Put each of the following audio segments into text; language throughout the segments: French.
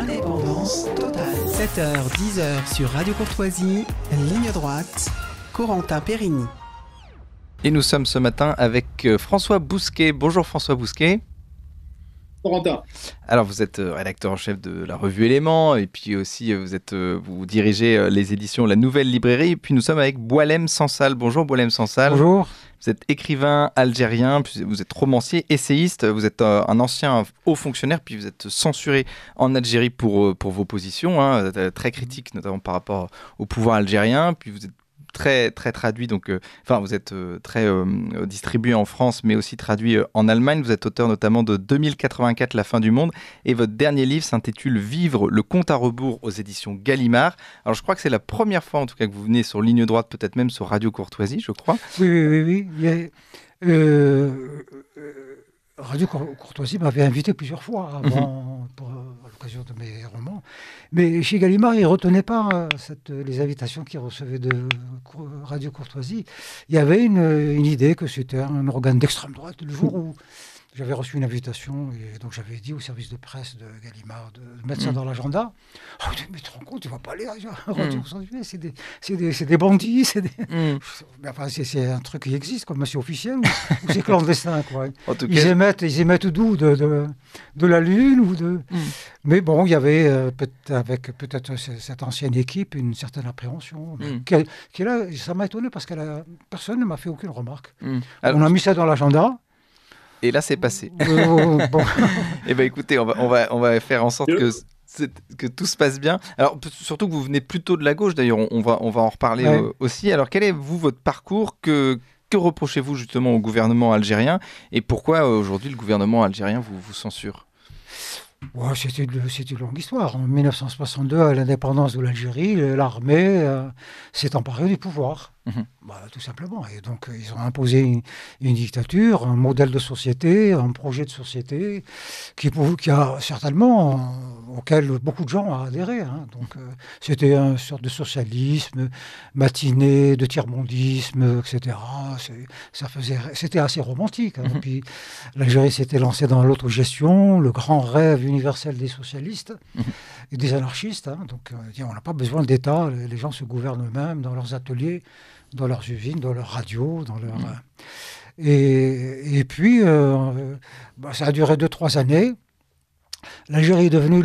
Indépendance totale. 7h, 10h sur Radio Courtoisie, ligne droite, Corentin Périgny. Et nous sommes ce matin avec François Bousquet. Bonjour François Bousquet. Corentin. Alors vous êtes rédacteur en chef de la revue Éléments et puis aussi vous dirigez les éditions La Nouvelle Librairie. Et puis nous sommes avec Boualem Sansal. Bonjour Boualem Sansal. Bonjour. Vous êtes écrivain algérien, puis vous êtes romancier, essayiste, vous êtes un ancien haut fonctionnaire, puis vous êtes censuré en Algérie pour vos positions, très critiques notamment par rapport au pouvoir algérien, puis vous êtes très traduit, vous êtes très distribué en France, mais aussi traduit en Allemagne. Vous êtes auteur notamment de 2084, La fin du monde, et votre dernier livre s'intitule Vivre, le compte à rebours aux éditions Gallimard. Alors je crois que c'est la première fois en tout cas que vous venez sur Ligne Droite, peut-être même sur Radio Courtoisie, je crois. Oui. Radio Courtoisie m'avait invité plusieurs fois avant, à l'occasion de mes romans. Mais chez Gallimard, ils ne retenaient pas les invitations qu'ils recevaient de Radio Courtoisie. Il y avait une idée que c'était un organe d'extrême droite. Le jour où j'avais reçu une invitation, et donc j'avais dit au service de presse de Gallimard de mettre ça dans l'agenda. Oh, mais tu te rends compte, tu ne vas pas aller à Radio Courtoisie, c'est des bandits, c'est un truc qui existe, comme c'est officiel, ou c'est clandestin, quoi. En tout ils émettent d'où de la Lune ou de... Mais bon, il y avait avec peut-être cette ancienne équipe une certaine appréhension. Qui là, ça m'a étonné parce que personne ne m'a fait aucune remarque. Alors, on a mis ça dans l'agenda. Et là, c'est passé. Bon. Eh bien, écoutez, on va faire en sorte que tout se passe bien. Alors, surtout que vous venez plutôt de la gauche, d'ailleurs, on va en reparler aussi. Alors, quel est, votre parcours que reprochez-vous justement au gouvernement algérien et pourquoi aujourd'hui le gouvernement algérien vous censure ? C'est une longue histoire. En 1962, à l'indépendance de l'Algérie, l'armée s'est emparée du pouvoir. Tout simplement. Et donc, ils ont imposé une dictature, un modèle de société, un projet de société qui a certainement, auquel beaucoup de gens ont adhéré. Donc, c'était une sorte de socialisme, matiné, de tiers-mondisme, etc. C'était assez romantique. Et puis, l'Algérie s'était lancée dans l'autogestion, le grand rêve universel des socialistes et des anarchistes. Donc, on n'a pas besoin d'État. Les gens se gouvernent eux-mêmes dans leurs ateliers, dans leurs usines, dans leurs radios, dans leur... Et puis, ça a duré 2-3 années. L'Algérie est devenue,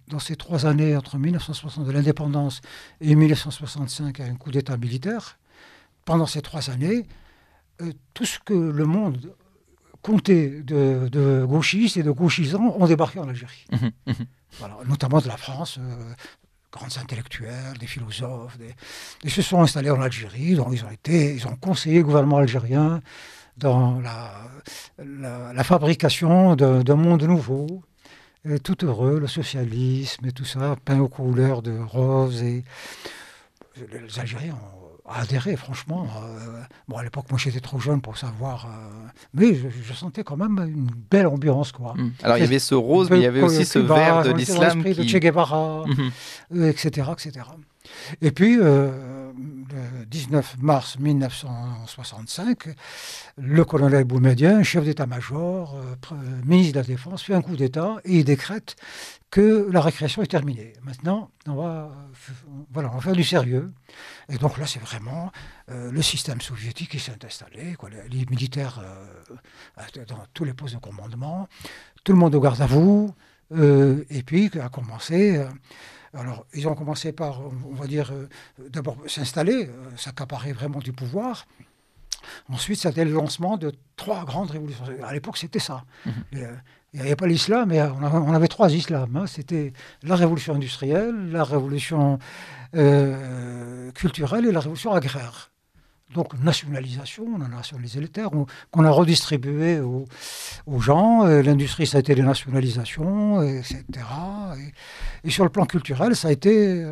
dans ces 3 années, entre 1960 de l'indépendance et 1965, un coup d'État militaire. Pendant ces 3 années, tout ce que le monde comptait de gauchistes et de gauchisants ont débarqué en Algérie. Voilà, notamment de la France, grands intellectuels, des philosophes, ils se sont installés en Algérie, donc ils ont conseillé le gouvernement algérien dans la fabrication d'un monde nouveau, et tout heureux, le socialisme et tout ça, peint aux couleurs de rose. Et les Algériens ont adhéré, franchement. À l'époque, moi, j'étais trop jeune pour savoir, mais je sentais quand même une belle ambiance, quoi. Alors, il y avait ce rose, mais il y avait aussi ce vert de l'islam de Che Guevara, etc. Et puis, le 19 mars 1965, le colonel Boumedienne, chef d'état-major, ministre de la Défense, fait un coup d'État et il décrète que la récréation est terminée. Maintenant, on va faire du sérieux. Et donc là, c'est vraiment le système soviétique qui s'est installé, les militaires dans tous les postes de commandement, tout le monde au garde à vous, et puis a commencé... Alors, ils ont commencé par, on va dire, d'abord s'installer, s'accaparer vraiment du pouvoir. Ensuite, c'était le lancement de 3 grandes révolutions. À l'époque, c'était ça. Il n'y avait pas l'islam, mais on avait 3 islams. C'était la révolution industrielle, la révolution culturelle et la révolution agraire. Donc, nationalisation, on a nationalisé les terres, qu'on a redistribué aux gens. L'industrie, ça a été les nationalisations, etc. Et sur le plan culturel, ça a été...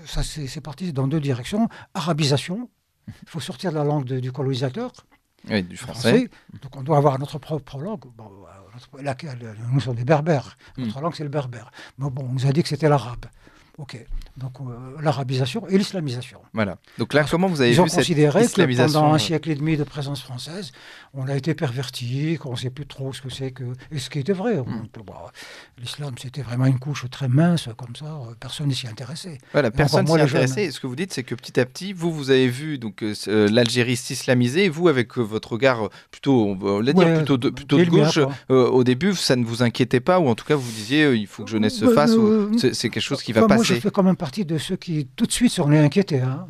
c'est parti dans 2 directions. Arabisation, il faut sortir de la langue du colonisateur. Oui, du français. Donc, on doit avoir notre propre langue. Nous sommes des berbères. Notre langue, c'est le berbère. Mais bon, on nous a dit que c'était l'arabe. Ok. Donc l'arabisation et l'islamisation. Voilà. Donc là, comment vous avez Ils ont vu cette considéré que islamisation pendant un siècle et demi de présence française, on a été perverti, qu'on ne sait plus trop ce que c'est que... Et ce qui était vrai. L'islam, c'était vraiment une couche très mince, comme ça. Personne ne s'y intéressait. Voilà, personne s'y intéressait. Et ce que vous dites, c'est que petit à petit, vous avez vu donc, l'Algérie s'islamiser. Et vous, avec votre regard plutôt, on va dire, plutôt de gauche, au début, ça ne vous inquiétait pas, ou en tout cas, vous disiez, il faut que jeunesse se fasse, ou c'est quelque chose qui va passer. Moi, je fais quand même partie de ceux qui, tout de suite, s'en est inquiétés. Hein.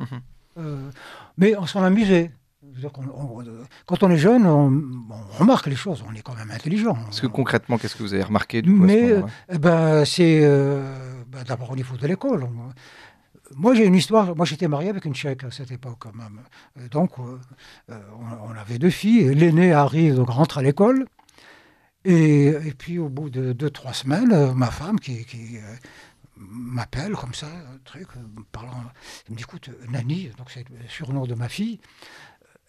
Mais on s'en amusait. Quand on est jeune, on remarque les choses, on est quand même intelligent. Parce que concrètement, qu'est-ce que vous avez remarqué du coup, c'est d'abord au niveau de l'école. Moi, j'ai une histoire. Moi, j'étais marié avec une Tchèque à cette époque, quand même. Donc, on avait 2 filles. L'aînée arrive, donc rentre à l'école. Et puis, au bout de 2-3 semaines, ma femme qui m'appelle comme ça, parlant. Elle me dit, écoute, Nani, donc c'est le surnom de ma fille.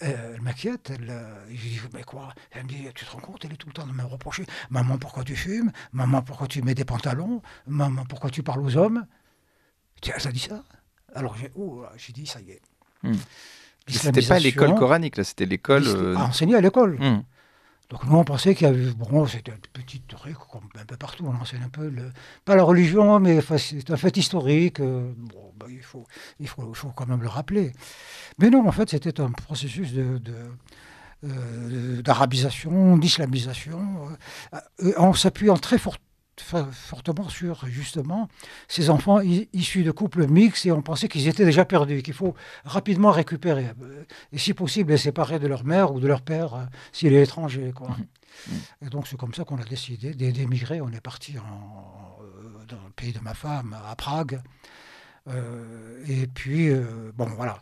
Elle m'inquiète, je lui dis, mais quoi? Elle me dit, tu te rends compte, elle est tout le temps de me reprocher. Maman, pourquoi tu fumes? Maman, pourquoi tu mets des pantalons? Maman, pourquoi tu parles aux hommes? Elle t'a dit ça? Alors j'ai dit, ça y est. C'était pas l'école coranique, là, c'était l'école... enseigné à l'école. Donc nous, on pensait qu'il y avait... Bon, c'était une petite truc, comme un peu partout, on enseigne un peu, pas la religion, mais c'est un fait historique. Il faut quand même le rappeler. Mais non, en fait, c'était un processus d'arabisation, d'islamisation, en s'appuyant très fortement sur, justement, ces enfants issus de couples mixtes, et on pensait qu'ils étaient déjà perdus, qu'il faut rapidement récupérer, et si possible les séparer de leur mère ou de leur père, s'il est étranger, quoi. Et donc c'est comme ça qu'on a décidé d'émigrer. On est parti dans le pays de ma femme, à Prague, et puis, voilà.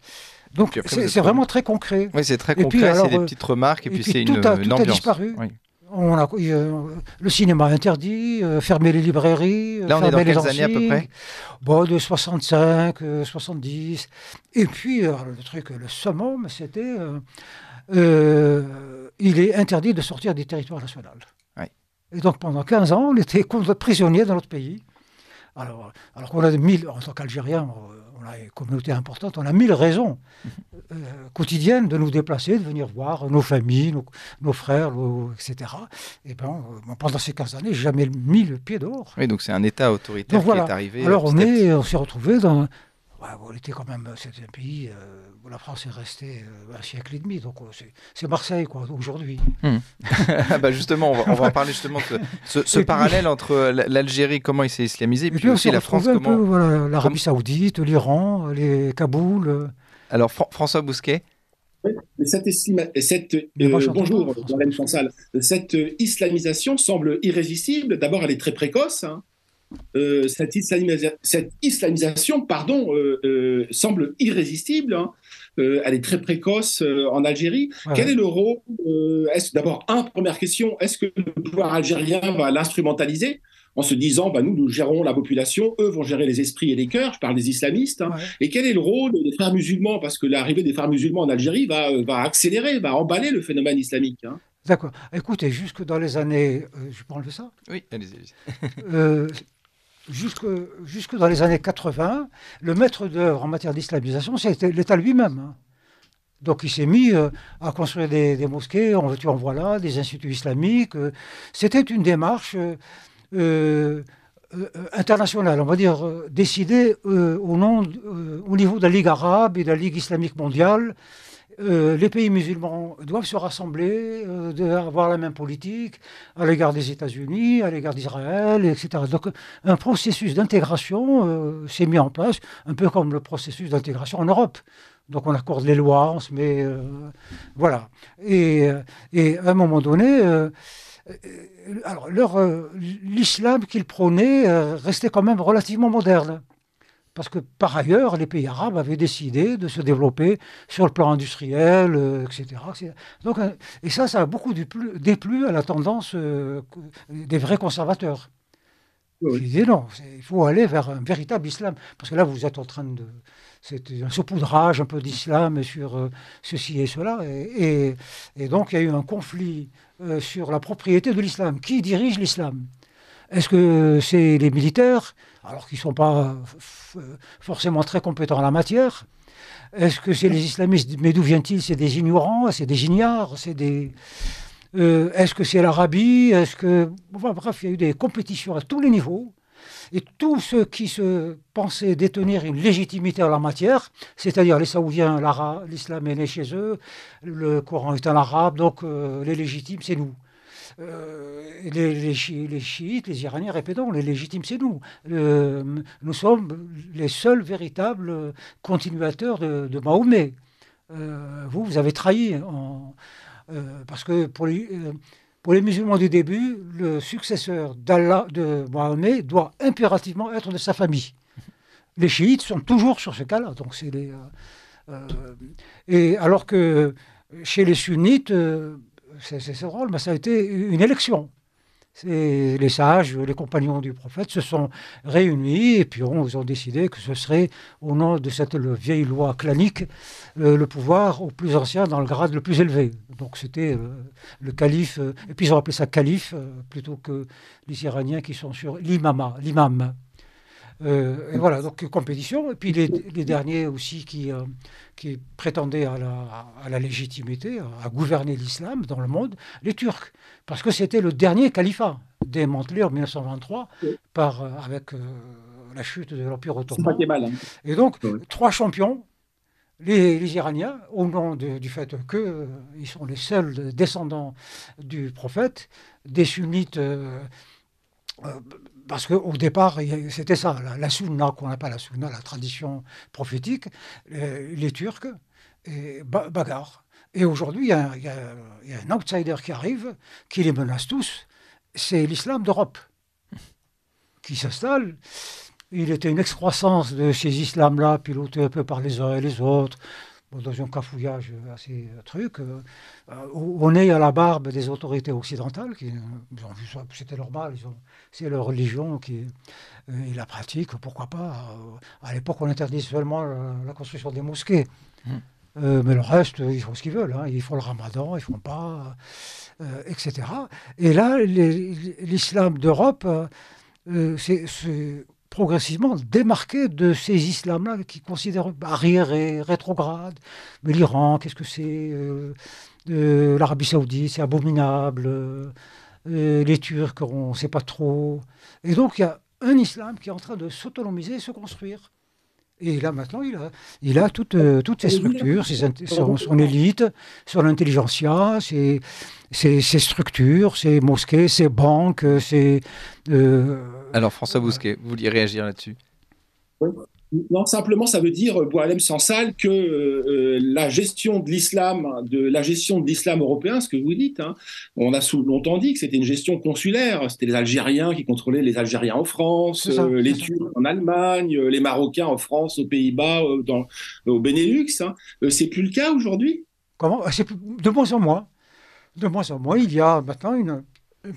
Donc c'est vraiment très concret. Oui, c'est très concret, c'est des petites remarques, et puis c'est une ambiance. Tout a disparu. Oui. Le cinéma interdit, fermer les librairies, là, fermer les années à peu près de 65, 70. Et puis, le summum, c'était... il est interdit de sortir du territoire national. Oui. Et donc, pendant 15 ans, on était prisonniers dans notre pays. Alors qu'on a en tant qu'Algériens, on a une communauté importante, on a 1000 raisons quotidiennes de nous déplacer, de venir voir nos familles, nos frères, etc. Et pendant ces 15 années, j'ai jamais mis le pied dehors. Oui, donc c'est un État autoritaire qui est arrivé. Alors on s'est retrouvés dans... c'était un pays où la France est restée un siècle et demi, donc c'est Marseille, quoi, aujourd'hui. Justement, on va en parler justement de ce parallèle entre l'Algérie, comment il s'est islamisé, et puis aussi la France, comment... l'Arabie Saoudite, l'Iran, les Kaboul... Alors, François Bousquet. Oui, bonjour, Marlène Chansal. Cette islamisation semble irrésistible. D'abord, elle est très précoce. Cette islamisation, semble irrésistible. Elle est très précoce en Algérie. Ouais. Quel est le rôle d'abord, première question, est-ce que le pouvoir algérien va l'instrumentaliser en se disant, nous gérons la population, eux vont gérer les esprits et les cœurs, je parle des islamistes. Ouais. Et quel est le rôle des frères musulmans? Parce que l'arrivée des frères musulmans en Algérie va accélérer, va emballer le phénomène islamique. D'accord. Écoutez, jusque dans les années... je peux enlever ça? Oui, allez-y. Jusque dans les années 80, le maître d'œuvre en matière d'islamisation, c'était l'État lui-même. Donc il s'est mis à construire des mosquées, en veux-tu en voilà, des instituts islamiques. C'était une démarche internationale, on va dire, décidée au niveau de la Ligue arabe et de la Ligue islamique mondiale. Les pays musulmans doivent se rassembler, avoir la même politique à l'égard des États-Unis, à l'égard d'Israël, etc. Donc un processus d'intégration s'est mis en place, un peu comme le processus d'intégration en Europe. Donc on accorde les lois, on se met... voilà. Et à un moment donné... l'islam qu'ils prônaient restait quand même relativement moderne. Parce que par ailleurs, les pays arabes avaient décidé de se développer sur le plan industriel, etc. Donc, et ça a beaucoup déplu à la tendance des vrais conservateurs. Oui. Ils disaient non, il faut aller vers un véritable islam. Parce que là, vous êtes en train de... C'est un saupoudrage un peu d'islam sur ceci et cela. Et donc, il y a eu un conflit sur la propriété de l'islam. Qui dirige l'islam ? Est-ce que c'est les militaires, alors qu'ils ne sont pas forcément très compétents en la matière? Est-ce que c'est les islamistes? Mais d'où viennent-ils? C'est des ignorants, c'est des ignares, est-ce que c'est l'Arabie? Enfin, bref, il y a eu des compétitions à tous les niveaux. Et tous ceux qui se pensaient détenir une légitimité en la matière, c'est-à-dire les Saoudiens, l'islam est né chez eux, le Coran est en arabe, donc les légitimes, c'est nous. Les chiites, les Iraniens, répétons, les légitimes, c'est nous. Nous sommes les seuls véritables continuateurs de Mahomet. Vous avez trahi, parce que pour les musulmans du début, le successeur d'Allah, de Mahomet, doit impérativement être de sa famille. Les chiites sont toujours sur ce cas-là. Donc et alors que chez les sunnites, c'est drôle, mais ça a été une élection. Les sages, les compagnons du prophète se sont réunis et puis ils ont décidé que ce serait, au nom de cette vieille loi clanique, le pouvoir au plus ancien dans le grade le plus élevé. Donc c'était le calife, et puis ils ont appelé ça calife plutôt que les Iraniens qui sont sur l'imam. Et voilà, donc compétition. Et puis les derniers aussi qui prétendaient à la légitimité, à gouverner l'islam dans le monde, les Turcs. Parce que c'était le dernier califat, démantelé en 1923 avec la chute de l'Empire ottoman. C'est pas mal, hein. Et donc, 3 champions, les Iraniens, au nom du fait qu'ils sont les seuls descendants du prophète, des sunnites... parce qu'au départ, c'était ça, la sunna, qu'on appelle la sunna, la tradition prophétique, les Turcs, et bagarre. Et aujourd'hui, il y a un outsider qui arrive, qui les menace tous, c'est l'islam d'Europe, qui s'installe. Il était une excroissance de ces islams-là, pilotés un peu par les uns et les autres, dans un cafouillage assez truc, où on est à la barbe des autorités occidentales, qui ont vu ça, c'était normal, c'est leur religion ils la pratiquent, pourquoi pas. À l'époque, on interdit seulement la construction des mosquées. Mais le reste, ils font ce qu'ils veulent. Hein. Ils font le ramadan, ils font pas, etc. Et là, l'islam d'Europe, c'est progressivement démarqué de ces islams-là qui considèrent arriérés, rétrogrades. Mais l'Iran, qu'est-ce que c'est? L'Arabie Saoudite, c'est abominable. Les Turcs, on ne sait pas trop. Et donc, il y a un islam qui est en train de s'autonomiser et se construire. Et là, maintenant, il a toutes ses structures, son élite, son intelligentsia, ses structures, ses mosquées, ses banques, Alors, François Bousquet, vous vouliez réagir là-dessus? Oui. Non, simplement, ça veut dire, Boualem Sansal, que la gestion de l'islam européen, ce que vous dites, hein, on a longtemps dit que c'était une gestion consulaire. C'était les Algériens qui contrôlaient les Algériens en France, les Turcs en Allemagne, les Marocains en France, aux Pays-Bas, au Benelux. Hein. C'est plus le cas aujourd'hui? Comment? C'est de moins en moins. De moins en moins, il y a maintenant une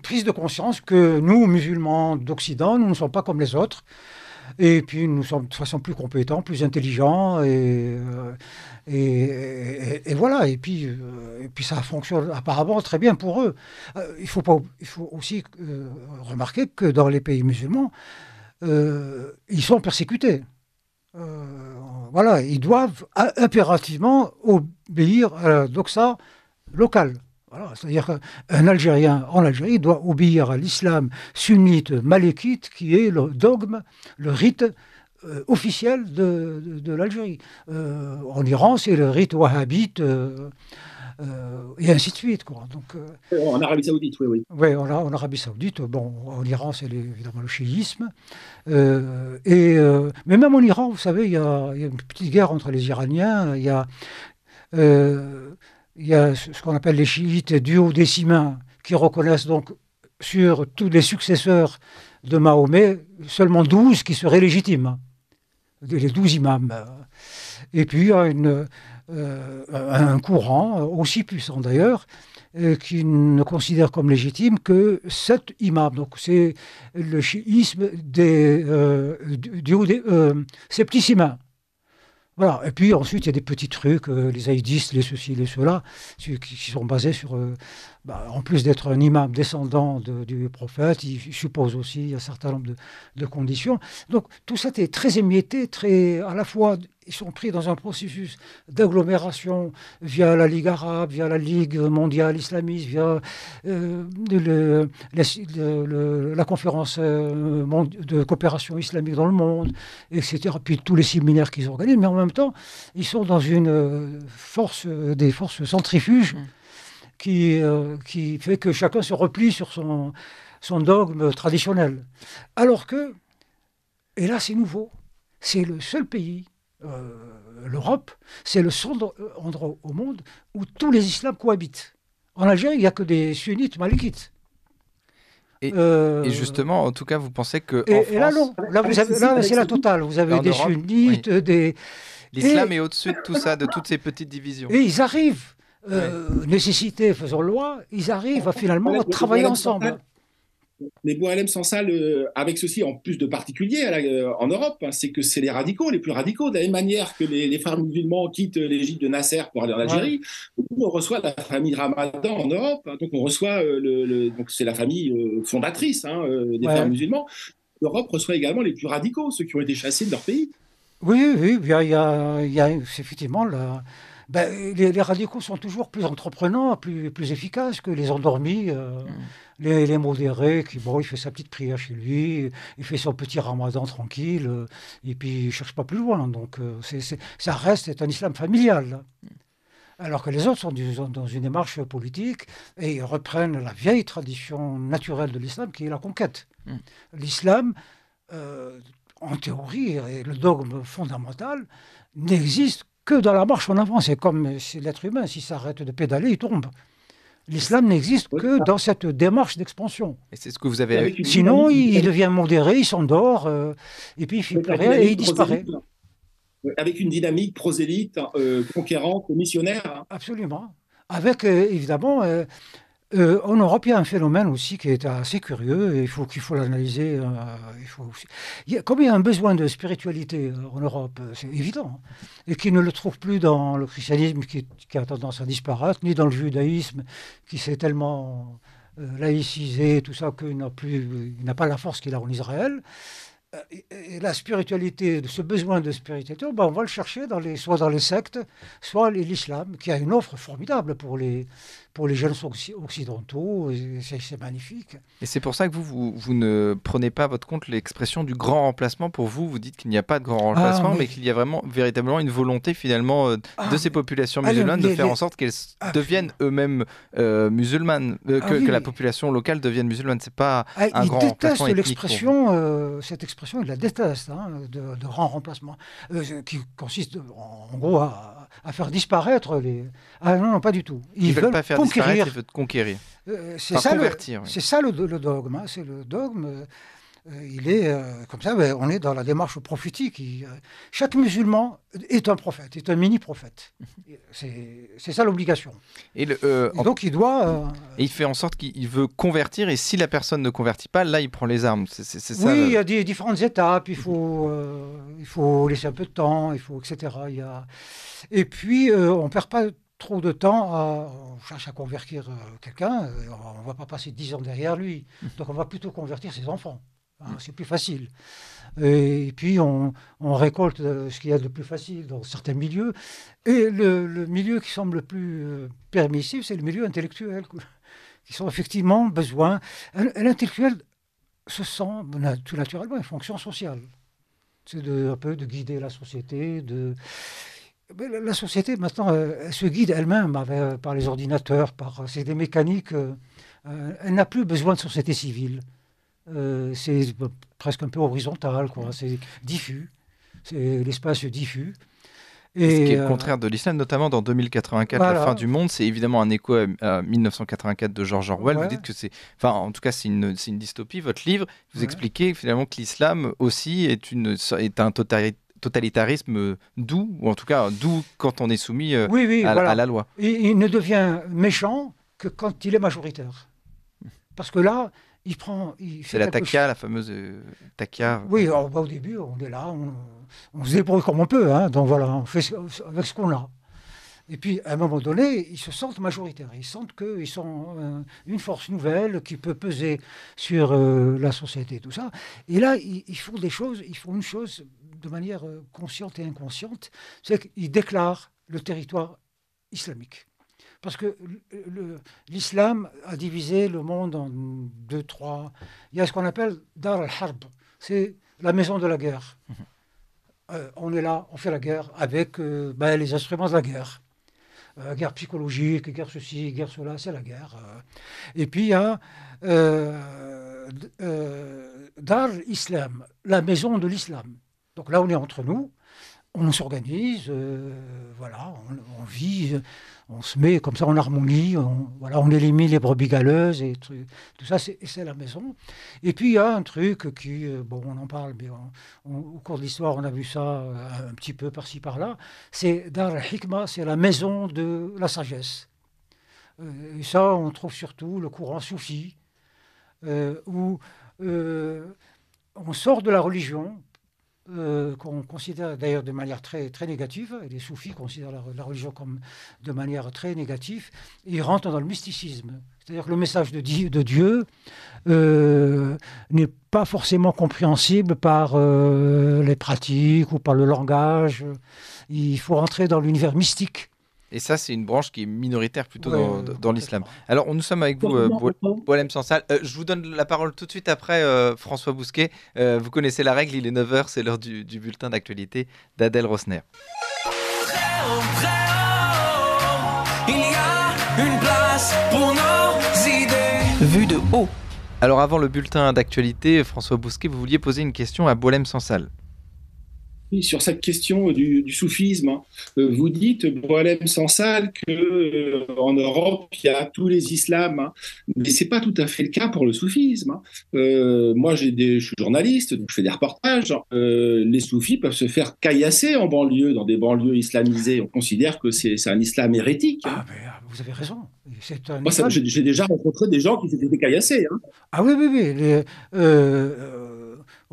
prise de conscience que nous, musulmans d'Occident, nous ne sommes pas comme les autres. Et puis nous sommes de façon plus compétents, plus intelligents, et voilà. Et puis ça fonctionne apparemment très bien pour eux. Il faut aussi remarquer que dans les pays musulmans, ils sont persécutés. Voilà, ils doivent impérativement obéir à la doxa locale. Voilà, c'est-à-dire qu'un Algérien en Algérie doit obéir à l'islam sunnite malékite qui est le dogme, le rite officiel de l'Algérie. En Iran, c'est le rite wahhabite et ainsi de suite. Quoi. Donc, en Arabie Saoudite, oui. Oui, en Arabie Saoudite. Bon, en Iran, c'est évidemment le chiisme. Mais même en Iran, vous savez, il y a une petite guerre entre les Iraniens. Il y a ce qu'on appelle les chiites duodécimains qui reconnaissent donc sur tous les successeurs de Mahomet seulement 12 qui seraient légitimes, les 12 imams. Et puis il y a un courant aussi puissant d'ailleurs qui ne considère comme légitime que 7 imams. Donc c'est le chiisme des septicimains. Voilà. Et puis ensuite, il y a des petits trucs, les haïdistes, les ceci, les cela, qui sont basés sur, en plus d'être un imam descendant du prophète, il suppose aussi un certain nombre de conditions. Donc tout ça est très émietté, à la fois, ils sont pris dans un processus d'agglomération via la Ligue arabe, via la Ligue mondiale islamiste, via la conférence de coopération islamique dans le monde, etc. Puis tous les séminaires qu'ils organisent, mais en même temps, ils sont dans des forces centrifuges qui fait que chacun se replie sur son dogme traditionnel. Alors que, et là c'est nouveau, c'est le seul pays, l'Europe, c'est le seul endroit au monde où tous les islams cohabitent. En Algérie, il n'y a que des sunnites malikites. Et justement, en tout cas, vous pensez que et là, non. Là, c'est la totale. Vous avez des sunnites, des... L'islam est au-dessus de tout ça, de toutes ces petites divisions. Et ils arrivent, nécessité faisant loi, ils arrivent à finalement travailler ensemble. Mais Boualem Sansal, avec ceci en plus de particulier en Europe, c'est que c'est les radicaux, les plus radicaux. De la même manière que les frères musulmans quittent l'Égypte de Nasser pour aller en Algérie, on reçoit la famille Ramadan en Europe. Donc on reçoit, donc c'est la famille fondatrice des frères musulmans. L'Europe reçoit également les plus radicaux, ceux qui ont été chassés de leur pays. Oui, il y a effectivement les radicaux sont toujours plus entreprenants, plus efficaces que les endormis, les modérés, il fait sa petite prière chez lui, il fait son petit ramadan tranquille, et puis il ne cherche pas plus loin. Donc ça reste un islam familial. Alors que les autres sont dans une démarche politique et ils reprennent la vieille tradition naturelle de l'islam qui est la conquête. L'islam, en théorie, et le dogme fondamental, n'existe que dans la marche en avant. C'est comme l'être humain, s'il s'arrête de pédaler, il tombe. L'islam n'existe que dans cette démarche d'expansion. Et c'est ce que vous avez... Sinon, il devient modéré, il s'endort, et puis il ne fait plus rien et il disparaît. Avec une dynamique prosélyte, conquérante, missionnaire. Absolument. Avec, évidemment... en Europe, il y a un phénomène aussi qui est assez curieux et qu'il faut l'analyser. Comme il y a un besoin de spiritualité en Europe, c'est évident, et qui ne le trouve plus dans le christianisme qui a tendance à disparaître, ni dans le judaïsme qui s'est tellement laïcisé, tout ça, qu'il n'a pas la force qu'il a en Israël. Et la spiritualité, ce besoin de spiritualité, on va le chercher soit dans les sectes, soit l'islam, qui a une offre formidable pour les jeunes occidentaux, c'est magnifique. Et c'est pour ça que vous ne prenez pas à votre compte l'expression du grand remplacement. Pour vous, vous dites qu'il n'y a pas de grand remplacement, mais qu'il y a véritablement une volonté finalement de ces populations musulmanes de faire en sorte qu'elles deviennent eux-mêmes musulmanes, que la population locale devienne musulmane. C'est pas un grand remplacement ethnique. Cette expression, il la déteste, de grand remplacement, qui consiste en gros à faire disparaître les... Ah non, pas du tout. Ils veulent pas faire disparaître, ils veulent conquérir. C'est ça, convertir. C'est ça le dogme. C'est le dogme. Il est comme ça, on est dans la démarche prophétique. Chaque musulman est un prophète, est un mini-prophète. C'est ça l'obligation. Et donc il doit... Et il fait en sorte qu'il veut convertir, et si la personne ne convertit pas, là il prend les armes. C'est ça, il y a des différentes étapes, il faut laisser un peu de temps, etc. Et puis on ne perd pas trop de temps on cherche à convertir quelqu'un, on ne va pas passer 10 ans derrière lui. Donc on va plutôt convertir ses enfants. C'est plus facile. Et puis, on récolte ce qu'il y a de plus facile dans certains milieux. Et le milieu qui semble le plus permissif, c'est le milieu intellectuel, qui sont effectivement besoin. L'intellectuel se sent tout naturellement une fonction sociale. C'est un peu de guider la société. Mais la société, maintenant, elle se guide elle-même par les ordinateurs, c'est des mécaniques. Elle n'a plus besoin de société civile. C'est presque un peu horizontal, c'est diffus, c'est l'espace diffus. Et ce qui est le contraire de l'islam, notamment dans 2084, la fin du monde, c'est évidemment un écho à 1984 de George Orwell. Vous dites que en tout cas, c'est une dystopie. Votre livre, vous expliquez finalement que l'islam aussi est un totalitarisme doux, ou en tout cas doux quand on est soumis à la loi. Il ne devient méchant que quand il est majoritaire. Parce que là, C'est la takia, la fameuse takia. Oui, alors, au début, on est là, on se débrouille comme on peut, hein, donc voilà, on fait avec ce qu'on a. Et puis, à un moment donné, ils se sentent majoritaires. Ils sentent qu'ils sont une force nouvelle qui peut peser sur la société, tout ça. Et là, ils font une chose de manière consciente et inconsciente, c'est qu'ils déclarent le territoire islamique. Parce que l'islam a divisé le monde en deux, trois. Il y a ce qu'on appelle Dar al-Harb, c'est la maison de la guerre. On est là, on fait la guerre avec les instruments de la guerre. Guerre psychologique, guerre ceci, guerre cela, c'est la guerre. Et puis il y a Dar l'Islam, la maison de l'islam. Donc là, on est entre nous, on s'organise, voilà, on vit, on se met comme ça en harmonie, on élimine les brebis galeuses et tout ça, c'est la maison. Et puis il y a un truc qui, on en parle, mais au cours de l'histoire, on a vu ça un petit peu par-ci par-là, c'est Dar al-Hikma, c'est la maison de la sagesse. Et ça, on trouve surtout le courant soufi, où on sort de la religion, qu'on considère d'ailleurs de manière très, très négative. Les soufis considèrent la religion comme de manière très négative. Ils rentrent dans le mysticisme. C'est-à-dire que le message de Dieu n'est pas forcément compréhensible par les pratiques ou par le langage. Il faut rentrer dans l'univers mystique. Et ça, c'est une branche qui est minoritaire plutôt dans l'islam. Alors, nous sommes avec vous, Boualem Sansal. Je vous donne la parole tout de suite après, François Bousquet. Vous connaissez la règle, il est 9h, c'est l'heure du bulletin d'actualité d'Adèle Rosner. Il y a une place pour nos idées. Vue de haut. Alors, avant le bulletin d'actualité, François Bousquet, vous vouliez poser une question à Boualem Sansal. Sur cette question du soufisme, vous dites, Boualem Sansal, qu'en Europe, il y a tous les islams, mais ce n'est pas tout à fait le cas pour le soufisme. Moi, je suis journaliste, donc je fais des reportages. Les soufis peuvent se faire caillasser en banlieue, dans des banlieues islamisées. On considère que c'est un islam hérétique. Ah, mais vous avez raison. Moi, j'ai déjà rencontré des gens qui s'étaient fait caillasser. Hein. Ah oui.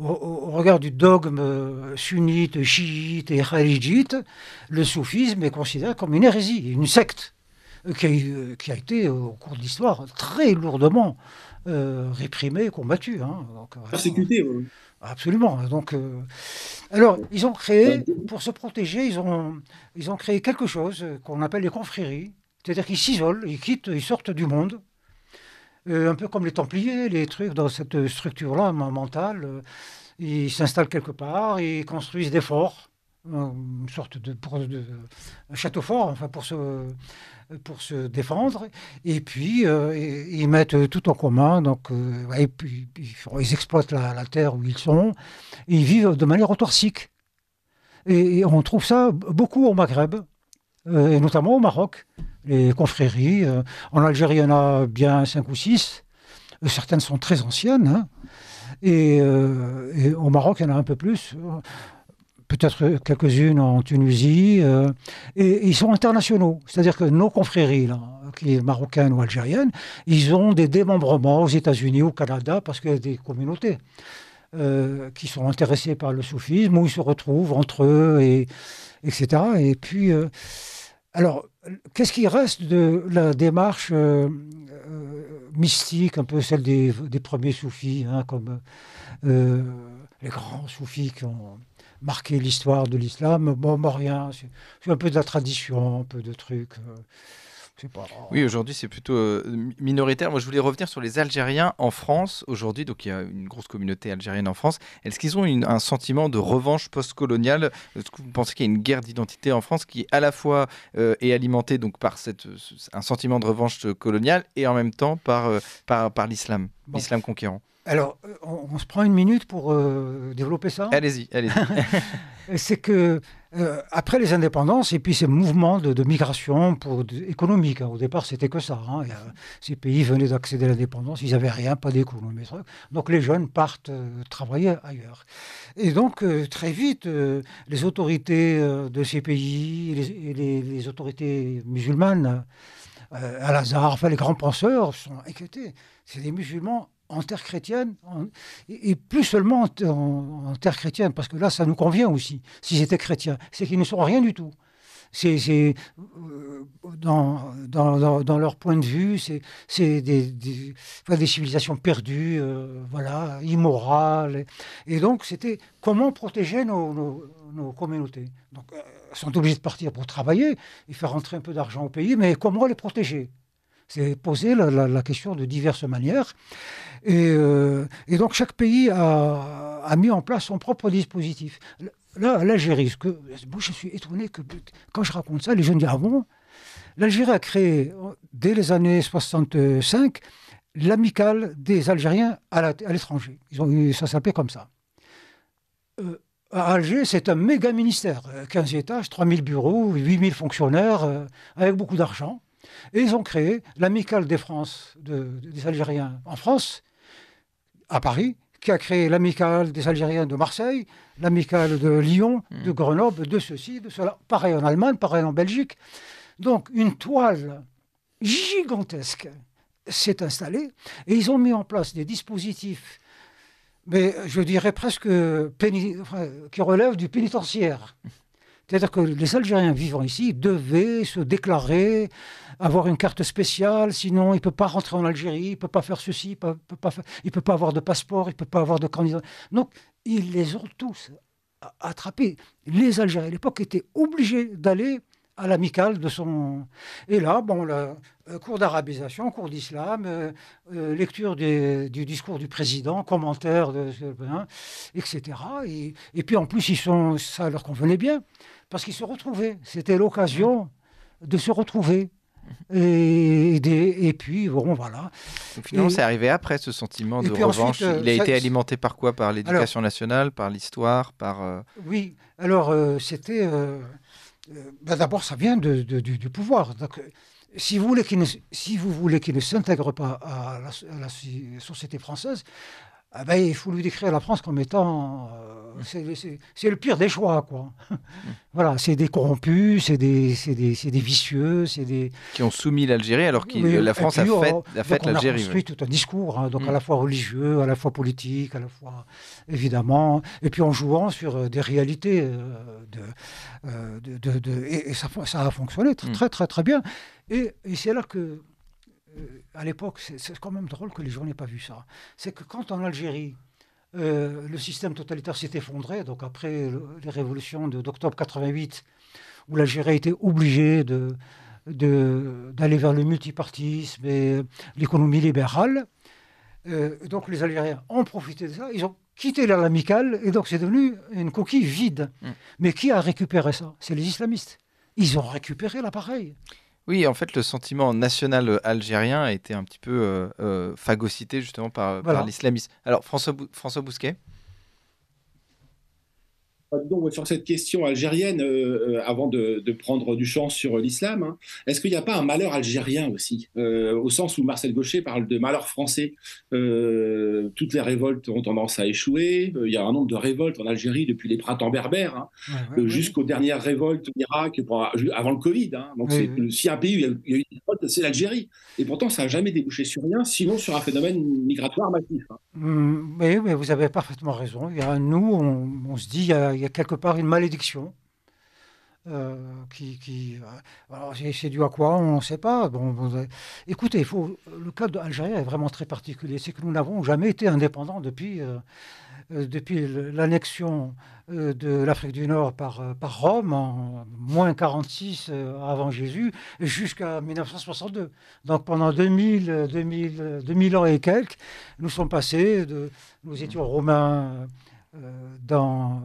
Au regard du dogme sunnite, chiite et kharijite, le soufisme est considéré comme une hérésie, une secte qui a été, au cours de l'histoire, très lourdement réprimée, combattue. Hein. Persécutée, oui. Absolument. Donc, alors, ils ont créé, pour se protéger, ils ont créé quelque chose qu'on appelle les confréries, c'est-à-dire qu'ils s'isolent, ils sortent du monde. Un peu comme les Templiers, les trucs dans cette structure-là mentale, ils s'installent quelque part, ils construisent des forts, une sorte de château fort, enfin pour se défendre, et puis ils mettent tout en commun, donc et puis ils exploitent la terre où ils sont, et ils vivent de manière autarcique. Et on trouve ça beaucoup au Maghreb, et notamment au Maroc. Les confréries. En Algérie, il y en a bien 5 ou 6. Certaines sont très anciennes. Hein. Et au Maroc, il y en a un peu plus. Peut-être quelques-unes en Tunisie. Et ils sont internationaux. C'est-à-dire que nos confréries, là, qui sont marocaines ou algériennes, ils ont des démembrements aux États-Unis, au Canada, parce qu'il y a des communautés qui sont intéressées par le soufisme, où ils se retrouvent entre eux, etc. Et puis... alors, qu'est-ce qui reste de la démarche mystique, un peu celle des premiers soufis, hein, comme les grands soufis qui ont marqué l'histoire de l'islam? Bon, rien, c'est un peu de la tradition, un peu de trucs. Oui, aujourd'hui, c'est plutôt minoritaire. Moi, je voulais revenir sur les Algériens en France aujourd'hui. Donc, il y a une grosse communauté algérienne en France. Est-ce qu'ils ont un sentiment de revanche post-coloniale? Est-ce que vous pensez qu'il y a une guerre d'identité en France qui, à la fois, est alimentée donc, par un sentiment de revanche coloniale et en même temps par l'islam, l'islam conquérant? Alors, on se prend une minute pour développer ça? Allez-y. C'est que après les indépendances et puis ces mouvements de migration économique, hein, au départ c'était que ça. Hein, ces pays venaient d'accéder à l'indépendance, ils n'avaient rien, pas d'économie. Donc les jeunes partent travailler ailleurs. Et donc très vite, les autorités de ces pays, les autorités musulmanes, Al-Azhar, enfin les grands penseurs sont inquiétés. C'est des musulmans en terre chrétienne, et plus seulement en terre chrétienne, parce que là, ça nous convient aussi, s'ils étaient chrétiens, c'est qu'ils ne sont rien du tout. C'est dans leur point de vue, c'est des civilisations perdues, voilà, immorales. Et donc, c'était comment protéger nos communautés. Donc, elles sont obligées de partir pour travailler et faire rentrer un peu d'argent au pays, mais comment les protéger? C'est poser la question de diverses manières. Et donc, chaque pays a mis en place son propre dispositif. Là, l'Algérie, moi, je suis étonné que quand je raconte ça, les jeunes disent « Ah bon ?» L'Algérie a créé, dès les années 65, l'amicale des Algériens à l'étranger. Ça s'appelait comme ça. À Alger, c'est un méga ministère, 15 étages, 3000 bureaux, 8000 fonctionnaires, avec beaucoup d'argent. Et ils ont créé l'amicale des Algériens en France, à Paris, qui a créé l'amicale des Algériens de Marseille, l'amicale de Lyon, de Grenoble, de ceci, de cela. Pareil en Allemagne, pareil en Belgique. Donc, une toile gigantesque s'est installée et ils ont mis en place des dispositifs, mais je dirais presque qui relèvent du pénitentiaire. C'est-à-dire que les Algériens vivant ici devaient se déclarer, avoir une carte spéciale, sinon il ne peut pas rentrer en Algérie, il ne peut pas faire ceci, il ne peut pas avoir de passeport, il ne peut pas avoir de candidat. Donc, ils les ont tous attrapés. Les Algériens, à l'époque, étaient obligés d'aller à l'amicale de son... Et là, bon, cours d'arabisation, cours d'islam, lecture du discours du président, commentaires, etc. Et puis en plus, ça leur convenait bien, parce qu'ils se retrouvaient. C'était l'occasion de se retrouver. Et puis, bon, voilà. Donc, finalement, c'est arrivé après ce sentiment de revanche. Ensuite, il a été alimenté par quoi? Par l'éducation nationale, par l'histoire, par... Oui, alors c'était... d'abord, ça vient du pouvoir. Donc, si vous voulez qu'il ne s'intègre pas à la société française, il faut lui décrire la France comme étant... c'est le pire des choix, quoi. Voilà, c'est des corrompus, c'est des vicieux, c'est des... Qui ont soumis l'Algérie alors que la France a fait l'Algérie. On a construit tout un discours, donc à la fois religieux, à la fois politique, à la fois, évidemment, et puis en jouant sur des réalités. Et ça a fonctionné très, très, très bien. Et c'est là que... à l'époque, c'est quand même drôle que les gens n'aient pas vu ça. C'est que quand en Algérie, le système totalitaire s'est effondré, donc après les révolutions d'octobre 88, où l'Algérie a été obligée d'aller vers le multipartisme et l'économie libérale, donc les Algériens ont profité de ça, ils ont quitté l'amicale, et donc c'est devenu une coquille vide. Mais qui a récupéré ça? C'est les islamistes. Ils ont récupéré l'appareil. Oui, en fait, le sentiment national algérien a été un petit peu phagocyté justement par l'islamisme. Alors, François Bousquet. Donc, sur cette question algérienne, avant de prendre du champ sur l'islam, est-ce qu'il n'y a pas un malheur algérien aussi, au sens où Marcel Gauchet parle de malheur français? Toutes les révoltes ont tendance à échouer. Il y a un nombre de révoltes en Algérie depuis les printemps berbères, jusqu'aux dernières révoltes en Irak, avant le Covid. Donc, si un pays où il y a eu des révoltes, c'est l'Algérie. Et pourtant, ça n'a jamais débouché sur rien, sinon sur un phénomène migratoire massif. Mais vous avez parfaitement raison. Nous, on se dit, il y a quelque part une malédiction. Alors, c'est dû à quoi? On ne sait pas. Écoutez, le cas algérien est vraiment très particulier. C'est que nous n'avons jamais été indépendants depuis l'annexion de l'Afrique du Nord par Rome en moins 46 avant Jésus jusqu'à 1962. Donc pendant 2000 ans et quelques, nous sommes passés nous étions romains dans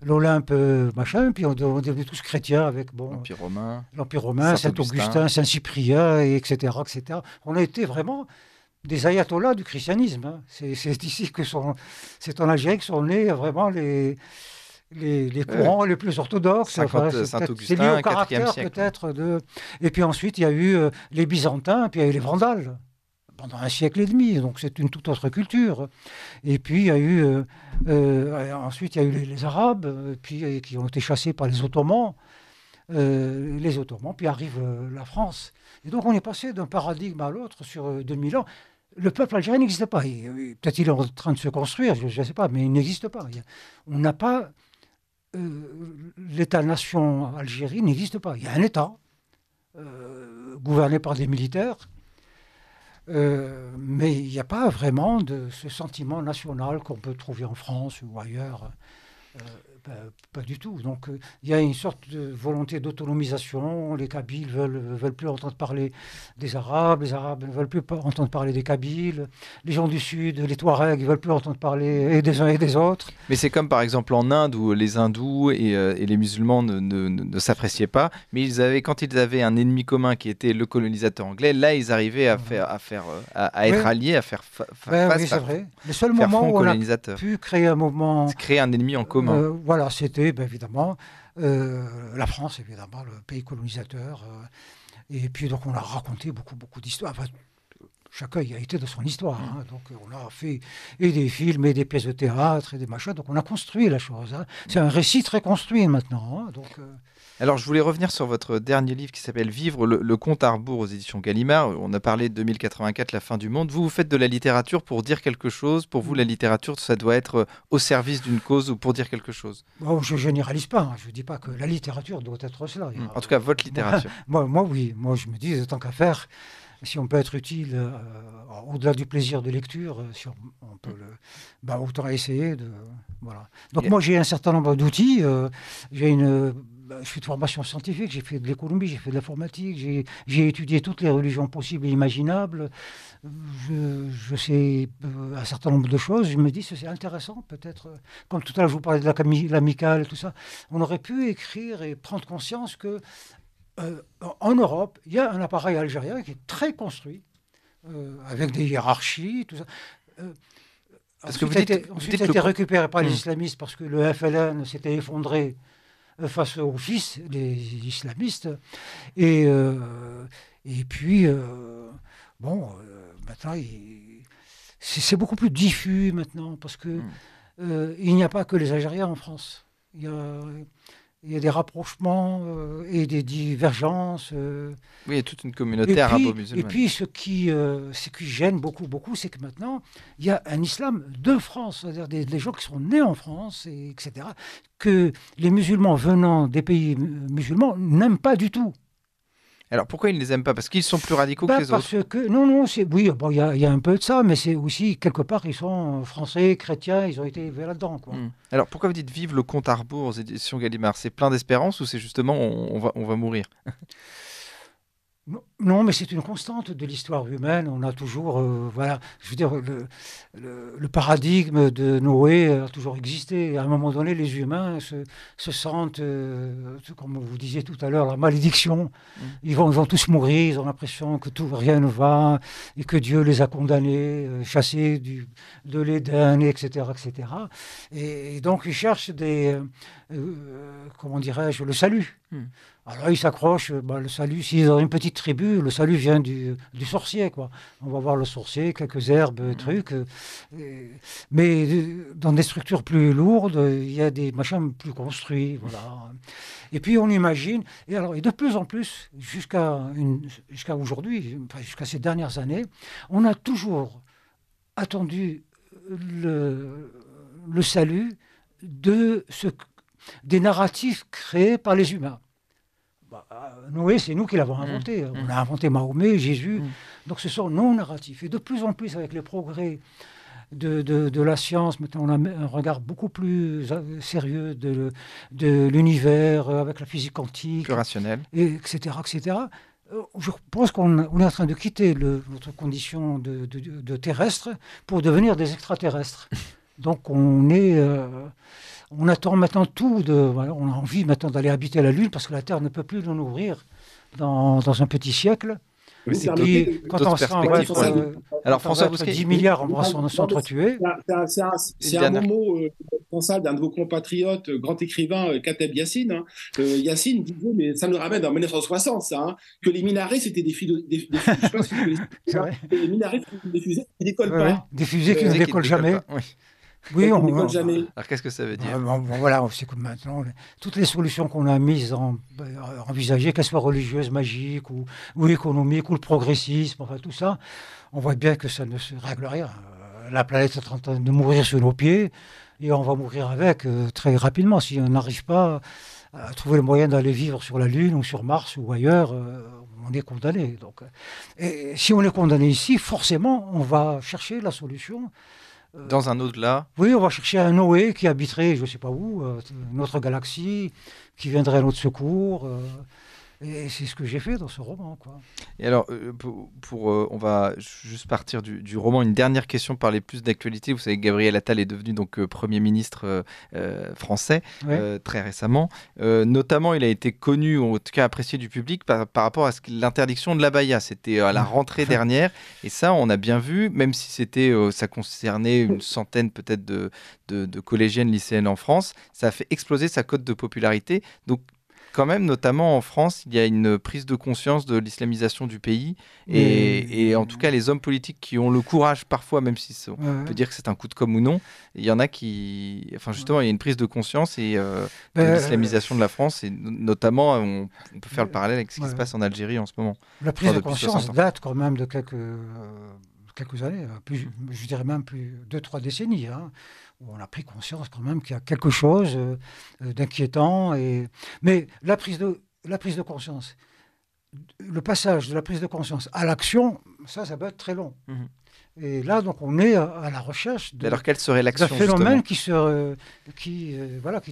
l'Olympe, machin, puis on est devenus tous chrétiens avec l'Empire romain, Saint-Augustin, Saint-Cyprien, etc., etc. On a été vraiment des ayatollahs du christianisme. C'est ici c'est en Algérie que sont nés vraiment les courants les plus orthodoxes. C'est lié au caractère peut-être Et puis ensuite il y a eu les Byzantins, puis il y a eu les Vandales pendant un siècle et demi, donc c'est une toute autre culture. Et puis il y a eu ensuite il y a eu les Arabes, puis qui ont été chassés par les Ottomans. Puis arrive la France. Et donc on est passé d'un paradigme à l'autre sur 2000 ans. Le peuple algérien n'existe pas. Peut-être il est en train de se construire, je ne sais pas, mais il n'existe pas. On n'a pas... l'État-nation Algérie n'existe pas. Il y a un État gouverné par des militaires, mais il n'y a pas vraiment de ce sentiment national qu'on peut trouver en France ou ailleurs. Pas du tout. Donc, il y a une sorte de volonté d'autonomisation. Les Kabyles veulent plus entendre parler des Arabes. Les Arabes ne veulent plus entendre parler des Kabyles. Les gens du Sud, les Touaregs, ne veulent plus entendre parler et des uns et des autres. Mais c'est comme par exemple en Inde où les hindous et les musulmans ne s'appréciaient pas. Mais quand ils avaient un ennemi commun qui était le colonisateur anglais, là, ils arrivaient à être alliés, à faire face. Oui, c'est vrai. Le seul moment où on a pu créer un mouvement... Créer un ennemi en commun. Voilà, c'était évidemment la France, évidemment, le pays colonisateur. Et puis, donc, on a raconté beaucoup d'histoires. Enfin, chacun y a été de son histoire. Hein. Donc, on a fait et des films, et des pièces de théâtre, et des machins. Donc, on a construit la chose. Hein. C'est un récit très construit maintenant. Hein. Donc, alors, je voulais revenir sur votre dernier livre qui s'appelle Vivre, le compte à rebours aux éditions Gallimard. On a parlé de 2084, la fin du monde. Vous faites de la littérature pour dire quelque chose. Pour vous, la littérature, ça doit être au service d'une cause ou pour dire quelque chose. Bon, je généralise pas. Hein. Je ne dis pas que la littérature doit être cela. En tout cas, votre littérature. Moi, oui. Moi, je me dis, tant qu'à faire, si on peut être utile au-delà du plaisir de lecture, si on peut autant essayer de... Voilà. Donc, moi, j'ai un certain nombre d'outils. Je suis de formation scientifique, j'ai fait de l'économie, j'ai fait de l'informatique, j'ai étudié toutes les religions possibles et imaginables. Je sais un certain nombre de choses. Je me dis que c'est intéressant, peut-être. Comme tout à l'heure, je vous parlais de l'amicale et tout ça. On aurait pu écrire et prendre conscience que en Europe, il y a un appareil algérien qui est très construit, avec des hiérarchies, tout ça. Parce ensuite, ça a été récupéré par les islamistes parce que le FLN s'était effondré face aux fils des islamistes. Et puis, maintenant, c'est beaucoup plus diffus maintenant, parce que il n'y a pas que les Algériens en France. Il y a des rapprochements et des divergences. Oui, il y a toute une communauté arabo-musulmane. Et puis, ce qui gêne beaucoup, c'est que maintenant, il y a un islam de France, c'est-à-dire des gens qui sont nés en France, etc., que les musulmans venant des pays musulmans n'aiment pas du tout. Alors, pourquoi ils ne les aiment pas? Parce qu'ils sont plus radicaux que les autres? Non, il y a un peu de ça, mais c'est aussi, quelque part, ils sont français, chrétiens, ils ont été élevés là-dedans. Quoi. Alors, pourquoi vous dites « Vive le compte à rebours » aux éditions Gallimard? C'est plein d'espérance ou c'est justement on va mourir? Non, mais c'est une constante de l'histoire humaine. On a toujours, je veux dire, le paradigme de Noé a toujours existé. Et à un moment donné, les humains se sentent, comme vous disiez tout à l'heure, la malédiction. Ils vont tous mourir, ils ont l'impression que rien ne va et que Dieu les a condamnés, chassés de l'Éden, etc., etc. Et donc, ils cherchent comment dirais-je, le salut. Alors, ils s'accrochent, le salut, s'ils ont une petite tribu, le salut vient du sorcier, quoi. On va voir le sorcier, quelques herbes, trucs. Mais dans des structures plus lourdes, il y a des machins plus construits, voilà. Et puis, on imagine, et de plus en plus, jusqu'à aujourd'hui, jusqu'à ces dernières années, on a toujours attendu le salut des narratifs créés par les humains. Noé, c'est nous qui l'avons inventé. On a inventé Mahomet, Jésus. Donc ce sont nos narratifs. Et de plus en plus, avec les progrès de la science, maintenant on a un regard beaucoup plus sérieux de l'univers, avec la physique quantique. Plus rationnel. Etc. Je pense qu'on est en train de quitter notre condition de terrestre pour devenir des extraterrestres. Donc on attend maintenant on a envie maintenant d'aller habiter la Lune parce que la Terre ne peut plus nous nourrir dans un petit siècle. Oui, et puis, quand on sera alors, François Bousquet, 10 milliards, on va s'entretuer. C'est un mot responsable d'un de vos compatriotes, grand écrivain, Kateb Yassine. Yassine disait, mais ça nous ramène en 1960, ça, que les minarets, c'était des fusées. Je sais pas si vous les minarets, c'était des fusées qui ne décollent pas. Des fusées qui ne décollent jamais. Oui. Oui, on n'école jamais. Alors qu'est-ce que ça veut dire? Voilà, on sait que maintenant, toutes les solutions qu'on a mises envisagées, qu'elles soient religieuses, magiques ou économiques, ou le progressisme, enfin tout ça, on voit bien que ça ne se règle rien. La planète est en train de mourir sous nos pieds et on va mourir avec très rapidement. Si on n'arrive pas à trouver le moyen d'aller vivre sur la Lune ou sur Mars ou ailleurs, on est condamné. Donc, et si on est condamné ici, forcément, on va chercher la solution. Dans un au-delà. Oui, on va chercher un Noé qui habiterait, je ne sais pas où, une autre galaxie, qui viendrait à notre secours. Et c'est ce que j'ai fait dans ce roman, quoi. Et alors, on va juste partir du roman. Une dernière question, parler plus d'actualité. Vous savez que Gabriel Attal est devenu donc Premier ministre français très récemment. Notamment, il a été connu, ou en tout cas apprécié du public, par rapport à l'interdiction de l'abaya. C'était à la rentrée dernière. Et ça, on a bien vu, même si ça concernait une centaine peut-être de collégiennes, lycéennes en France, ça a fait exploser sa cote de popularité. Donc, quand même, notamment en France, il y a une prise de conscience de l'islamisation du pays. Et en tout cas, les hommes politiques qui ont le courage, parfois, même si on peut dire que c'est un coup de com' ou non, il y en a qui... Enfin, justement, il y a une prise de conscience de l'islamisation de la France. Et notamment, on peut faire le parallèle avec ce qui se passe en Algérie en ce moment. La prise de conscience date quand même de quelques années, je dirais même plus 2-3 décennies, hein, où on a pris conscience quand même qu'il y a quelque chose d'inquiétant. Mais la prise de conscience, le passage de la prise de conscience à l'action, ça va être très long. Et là, donc, on est à la recherche alors, quelle serait l'action, d'un phénomène qui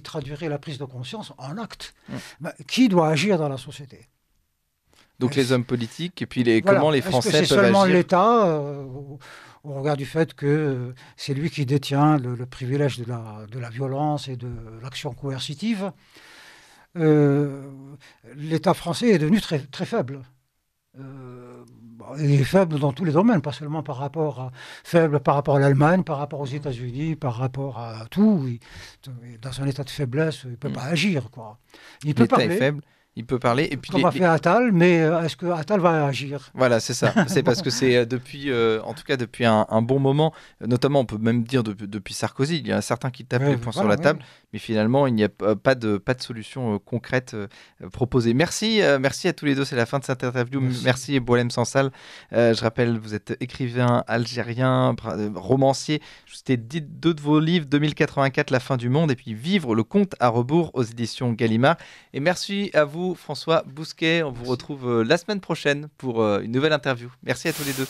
traduirait la prise de conscience en acte. Qui doit agir dans la société? Donc les hommes politiques, et puis comment les Français peuvent agir? Est-ce que c'est seulement l'État, au regard du fait que c'est lui qui détient le privilège de la violence et de l'action coercitive? L'État français est devenu très, très faible. Il est faible dans tous les domaines, pas seulement faible par rapport à l'Allemagne, par rapport aux États-Unis, par rapport à tout. Dans un état de faiblesse, il ne peut pas agir, quoi. Il peut L'État parler. est faible. Il peut parler. Et puis comme a fait Attal, mais est-ce que Attal va agir? Voilà, c'est ça. C'est parce que c'est en tout cas depuis un bon moment, notamment on peut même dire depuis Sarkozy, il y a certains qui tapent les poings sur la table, mais finalement il n'y a pas de solution concrète proposée. Merci à tous les deux, c'est la fin de cette interview. Merci Boualem Sansal. Je rappelle, vous êtes écrivain algérien, romancier. C'était deux de vos livres, 2084, La fin du monde, et puis Vivre le compte à rebours aux éditions Gallimard. Et merci à vous, François Bousquet. On vous retrouve la semaine prochaine pour une nouvelle interview. Merci à tous les deux.